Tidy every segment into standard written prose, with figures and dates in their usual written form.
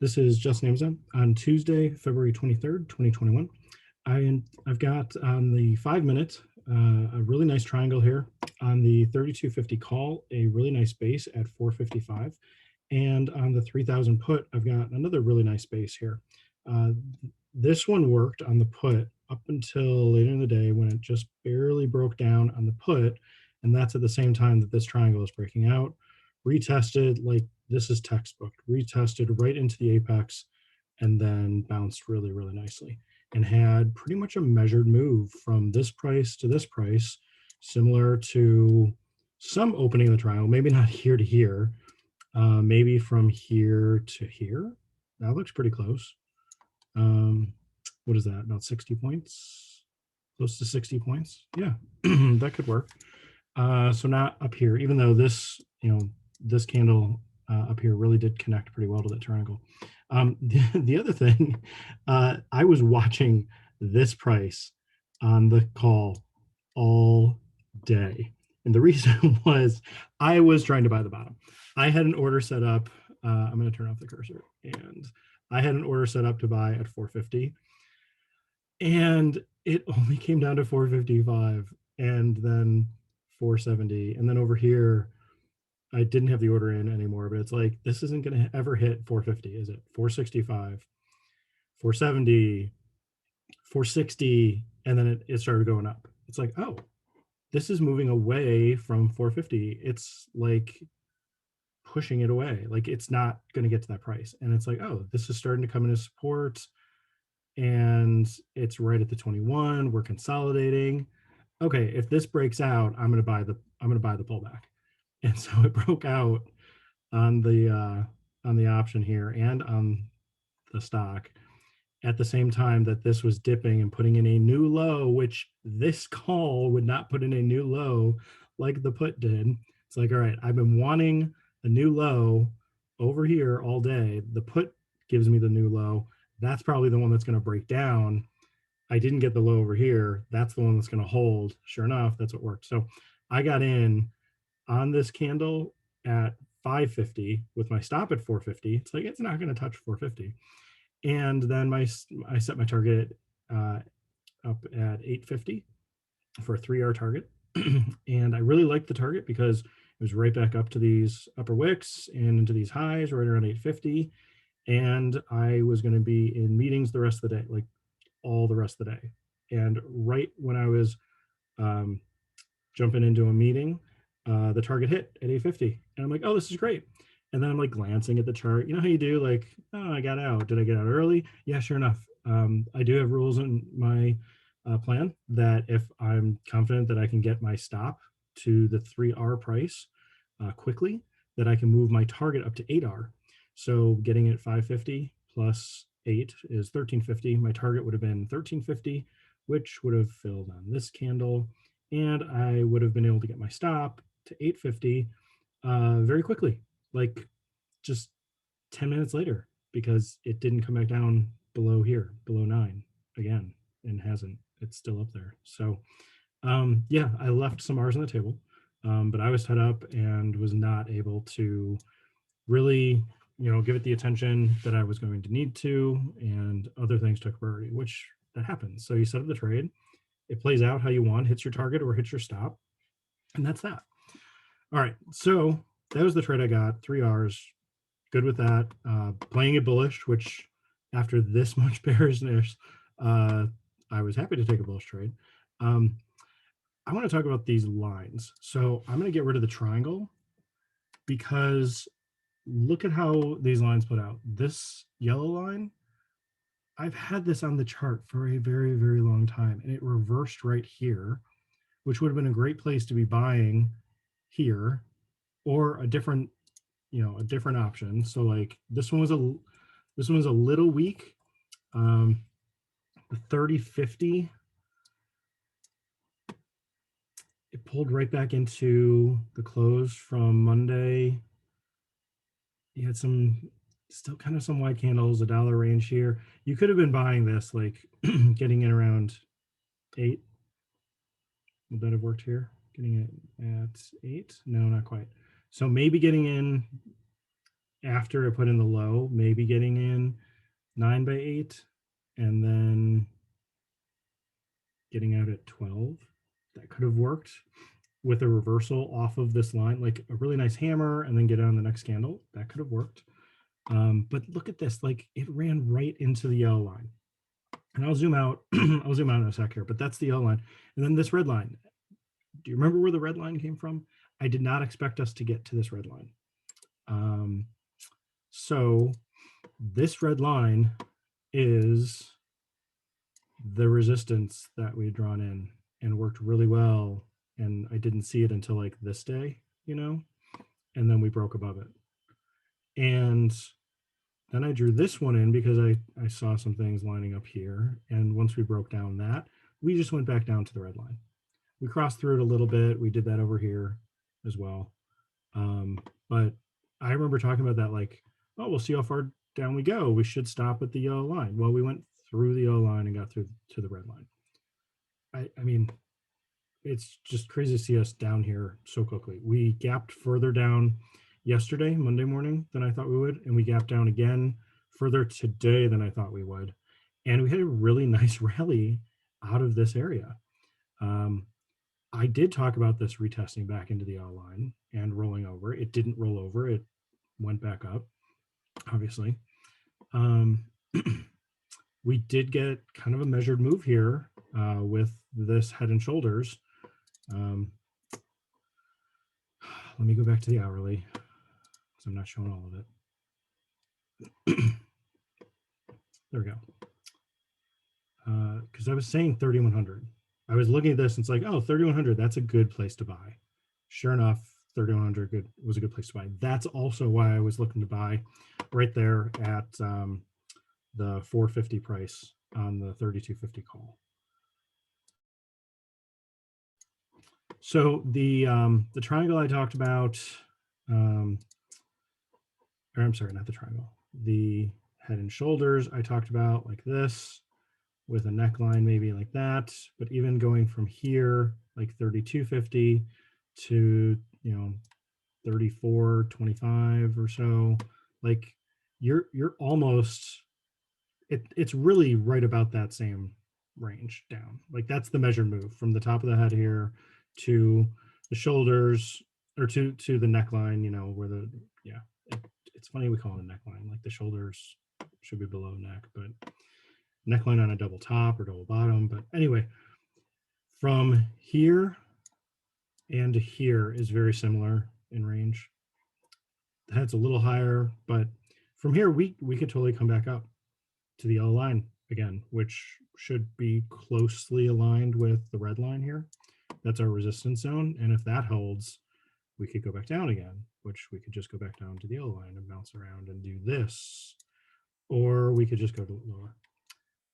This is Justin AMZN on Tuesday, February 23rd, 2021. I've got on the 5 minute, a really nice triangle here. On the 3250 call, a really nice base at 455. And on the 3000 put, I've got another really nice base here. This one worked on the put up until later in the day when it just barely broke down on the put. And that's at the same time that this triangle is breaking out. Retested, like this is textbook, retested right into the apex and then bounced really, really nicely and had pretty much a measured move from this price to this price, similar to some opening of the triangle, maybe not here to here, maybe from here to here. That looks pretty close. What is that, about 60 points? Close to 60 points. Yeah, that could work. So not up here, even though this, this candle up here really did connect pretty well to that triangle. The other thing, I was watching this price on the call all day. And the reason was I was trying to buy the bottom. I had an order set up. I'm going to turn off the cursor. And I had an order set up to buy at 450. And it only came down to 455 and then 470. And then over here, I didn't have the order in anymore, but it's like, this isn't going to ever hit 450, is it? 465, 470, 460, and then it started going up. It's like, oh, this is moving away from 450. It's like pushing it away. Like it's not going to get to that price. And it's like, oh, this is starting to come into support and it's right at the 21. We're consolidating. Okay, if this breaks out, I'm going to buy the pullback. And so it broke out on the option here and on the stock at the same time that this was dipping and putting in a new low, which this call would not put in a new low like the put did. It's like, all right, I've been wanting a new low over here all day. The put gives me the new low. That's probably the one that's going to break down. I didn't get the low over here. That's the one that's going to hold. Sure enough, that's what worked. So I got in on this candle at 550 with my stop at 450. It's like, it's not going to touch 450. And then I set my target up at 850 for a 3R target. And I really liked the target because it was right back up to these upper wicks and into these highs right around 850. And I was going to be in meetings the rest of the day, like all the rest of the day. And right when I was jumping into a meeting, the target hit at 850. And I'm like, oh, this is great. And then I'm like glancing at the chart. You know how you do, like, oh, I got out. Did I get out early? Yeah, sure enough. I do have rules in my plan that if I'm confident that I can get my stop to the 3R price quickly, that I can move my target up to 8R. So getting it 550 plus 8 is 1350. My target would have been 1350, which would have filled on this candle. And I would have been able to get my stop to 850 very quickly, like just 10 minutes later, because it didn't come back down below here, below 9 again, and hasn't. It's still up there. So yeah, I left some R's on the table, but I was tied up and was not able to really, give it the attention that I was going to need to, and other things took priority, which that happens. So you set up the trade, it plays out how you want, hits your target or hits your stop, and that's that. All right, so that was the trade I got, 3 R's, good with that. Playing it bullish, which after this much bearishness, I was happy to take a bullish trade. I want to talk about these lines. So I'm going to get rid of the triangle because look at how these lines put out. This yellow line, I've had this on the chart for a very, very long time, and it reversed right here, which would have been a great place to be buying here, or a different option. So like this one was a little weak. The 30-50, it pulled right back into the close from Monday. You had still kind of some white candles, a dollar range here. You could have been buying this, like getting in around 8. Would that have worked here? Getting it at 8? No, not quite. So maybe getting in after I put in the low, maybe getting in 9 by 8 and then getting out at 12. That could have worked with a reversal off of this line, like a really nice hammer, and then get on the next candle. That could have worked. But look at this, like it ran right into the yellow line. And I'll zoom out, I'll zoom out in a sec here, but that's the yellow line. And then this red line. Do you remember where the red line came from? I did not expect us to get to this red line. So this red line is the resistance that we had drawn in and worked really well. And I didn't see it until like this day, you know, and then we broke above it. And then I drew this one in because I saw some things lining up here. And once we broke down that, we just went back down to the red line. We crossed through it a little bit. We did that over here as well. But I remember talking about that, like, oh, we'll see how far down we go. We should stop at the yellow line. Well, we went through the yellow line and got through to the red line. I mean, it's just crazy to see us down here so quickly. We gapped further down yesterday, Monday morning, than I thought we would. And we gapped down again further today than I thought we would. And we had a really nice rally out of this area. I did talk about this retesting back into the yellow line and rolling over. It didn't roll over. It went back up, obviously. We did get kind of a measured move here with this head and shoulders. Let me go back to the hourly because I'm not showing all of it. There we go. Because I was saying 3,100. I was looking at this and it's like, oh, 3,100, that's a good place to buy. Sure enough, 3,100 was a good place to buy. That's also why I was looking to buy right there at the 450 price on the 3250 call. So the triangle I talked about, or I'm sorry, not the triangle, the head and shoulders I talked about like this with a neckline maybe like that, but even going from here like 3250 to 3425 or so, like you're almost it's really right about that same range down. Like that's the measured move from the top of the head here to the shoulders or to the neckline, where it's funny we call it a neckline, like the shoulders should be below neck, but neckline on a double top or double bottom. But anyway, from here and to here is very similar in range. The head's a little higher, but from here we could totally come back up to the yellow line again, which should be closely aligned with the red line here. That's our resistance zone. And if that holds, we could go back down again, which we could just go back down to the yellow line and bounce around and do this. Or we could just go to lower.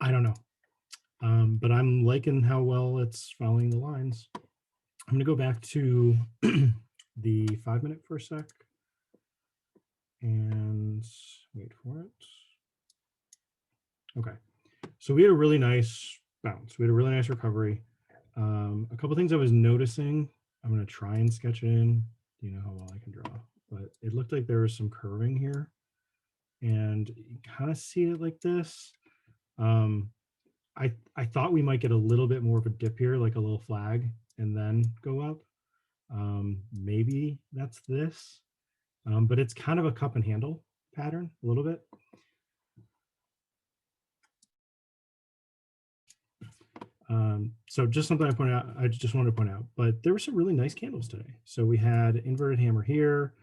I don't know. But I'm liking how well it's following the lines. I'm going to go back to the 5 minute for a sec and wait for it. Okay, so we had a really nice bounce. We had a really nice recovery. A couple things I was noticing. I'm going to try and sketch it in. You know how well I can draw, but it looked like there was some curving here, and you kind of see it like this. I thought we might get a little bit more of a dip here, like a little flag, and then go up. Maybe that's this, but it's kind of a cup and handle pattern a little bit. So just something I just wanted to point out, but there were some really nice candles today. So we had inverted hammer here,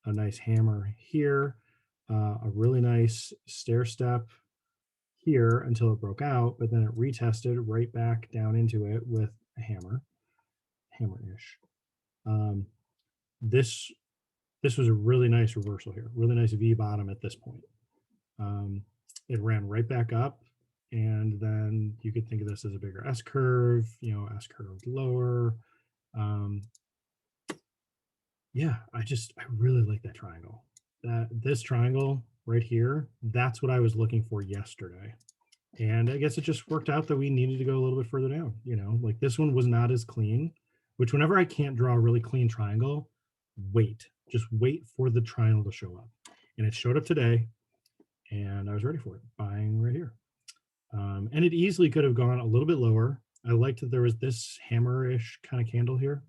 a nice hammer here, a really nice stair step here until it broke out, but then it retested right back down into it with a hammer-ish. This was a really nice reversal here, really nice V bottom at this point. It ran right back up, and then you could think of this as a bigger S curve, S curve lower. Yeah, I really like that triangle. This triangle right here, that's what I was looking for yesterday. And I guess it just worked out that we needed to go a little bit further down, like this one was not as clean, which whenever I can't draw a really clean triangle, just wait for the triangle to show up. and it showed up today, and I was ready for it, buying right here. And it easily could have gone a little bit lower. I liked that there was this hammer-ish kind of candle here.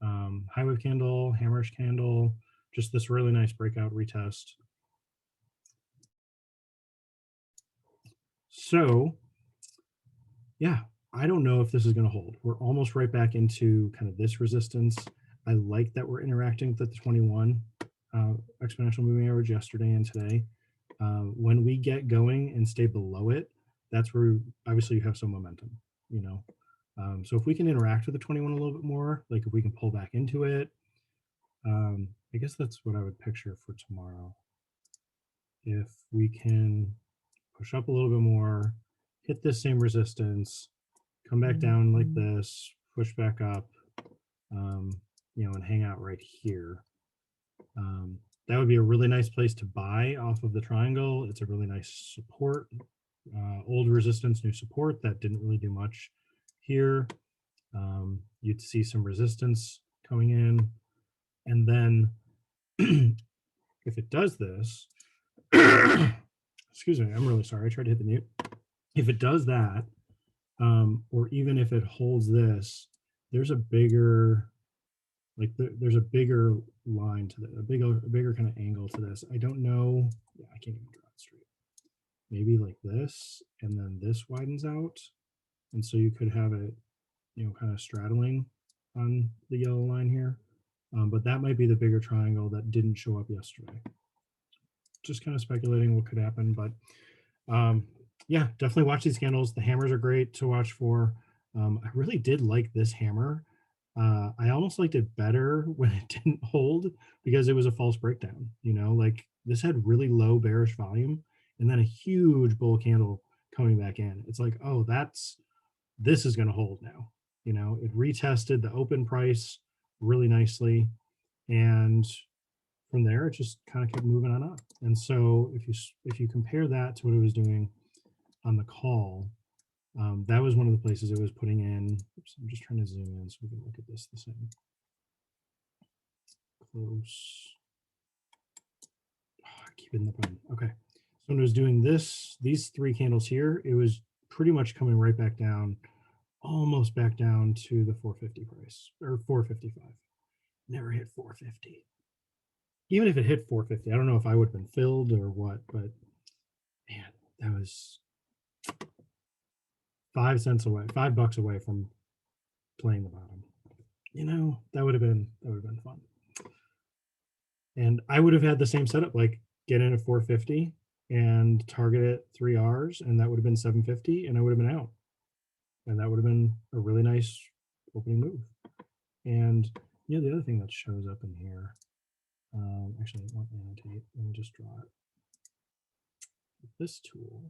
High wave candle, hammerish candle, just this really nice breakout retest. So yeah, I don't know if this is going to hold. We're almost right back into kind of this resistance. I like that we're interacting with the 21 exponential moving average yesterday and today. When we get going and stay below it, that's where obviously you have some momentum, you know. So if we can interact with the 21 a little bit more, like if we can pull back into it, I guess that's what I would picture for tomorrow. If we can push up a little bit more, hit this same resistance, come back down like this, push back up, you know, and hang out right here. That would be a really nice place to buy off of the triangle. It's a really nice support, old resistance, new support. That didn't really do much here. You'd see some resistance coming in. And then if it does this, excuse me, I'm really sorry. I tried to hit the mute. If it does that, or even if it holds this, there's a bigger, like there's a bigger line to that, a bigger kind of angle to this. I don't know. Yeah, I can't even draw it straight. Maybe like this, and then this widens out. And so you could have it, you know, kind of straddling on the yellow line here. But that might be the bigger triangle that didn't show up yesterday. Just kind of speculating what could happen, but yeah, definitely watch these candles. The hammers are great to watch for. I really did like this hammer. I almost liked it better when it didn't hold because it was a false breakdown. You know, like this had really low bearish volume and then a huge bull candle coming back in. It's like, oh, this is going to hold now. You know, it retested the open price really nicely, and from there it just kind of kept moving on up. And so if you compare that to what it was doing on the call, that was one of the places it was putting in. Oops, I'm just trying to zoom in so we can look at this the same. Close. Oh, I keep hitting the button. Okay. So when it was doing this, these three candles here, it was pretty much coming right back down, almost back down to the 450 price, or 455. Never hit 450. Even if it hit 450, I don't know if I would have been filled or what, but man, that was 5 cents away, $5 away from playing the bottom. You know, that would have been fun. And I would have had the same setup, like get in at 450 and target it 3 Rs, and that would have been 750, and I would have been out. And that would have been a really nice opening move. And you know, the other thing that shows up in here, actually, I want to annotate. Let me just draw it. With this tool,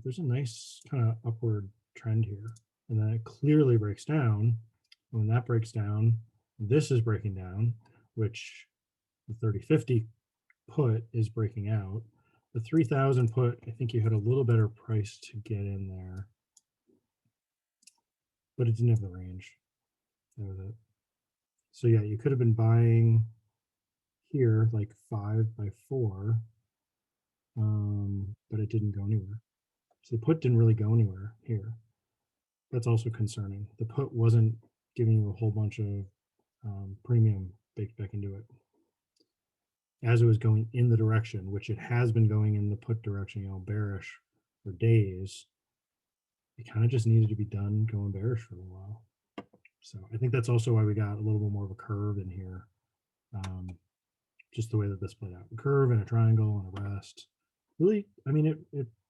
there's a nice kind of upward trend here, and then it clearly breaks down. When that breaks down, this is breaking down, which the 3050 put is breaking out. The 3000 put, I think you had a little better price to get in there, but it didn't have the range. That was it. So yeah, you could have been buying here like 5 by 4, but it didn't go anywhere. So the put didn't really go anywhere here. That's also concerning. The put wasn't giving you a whole bunch of premium baked back into it as it was going in the direction, which it has been going in the put direction, you know, bearish for days. It kind of just needed to be done going bearish for a little while. So I think that's also why we got a little bit more of a curve in here. Just the way that this played out. A curve and a triangle and a rest. Really, I mean,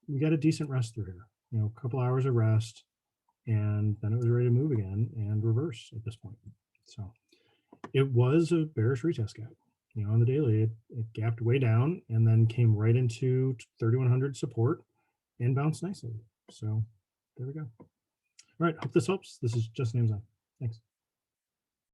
we got a decent rest through here. You know, a couple hours of rest, and then it was ready to move again and reverse at this point. So it was a bearish retest gap. You know, on the daily, it gapped way down and then came right into 3100 support and bounced nicely. So there we go. All right, hope this helps. This is Justin AMZN. Thanks.